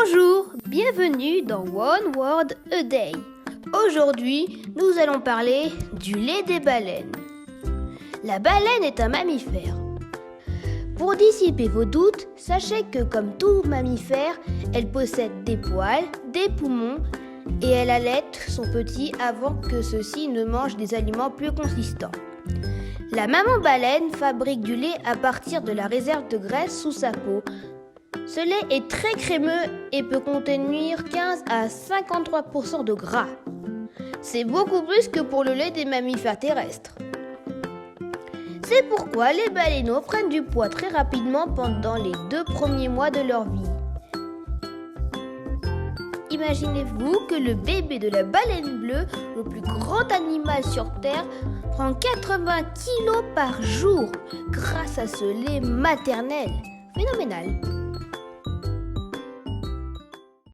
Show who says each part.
Speaker 1: Bonjour, bienvenue dans One Word a Day. Aujourd'hui, nous allons parler du lait des baleines. La baleine est un mammifère. Pour dissiper vos doutes, sachez que comme tout mammifère, elle possède des poils, des poumons et elle allaite son petit avant que ceux-ci ne mangent des aliments plus consistants. La maman baleine fabrique du lait à partir de la réserve de graisse sous sa peau. Ce lait est très crémeux et peut contenir 15 à 53% de gras. C'est beaucoup plus que pour le lait des mammifères terrestres. C'est pourquoi les baleineaux prennent du poids très rapidement pendant les 2 premiers mois de leur vie. Imaginez-vous que le bébé de la baleine bleue, le plus grand animal sur Terre, prend 80 kilos par jour grâce à ce lait maternel. Phénoménal!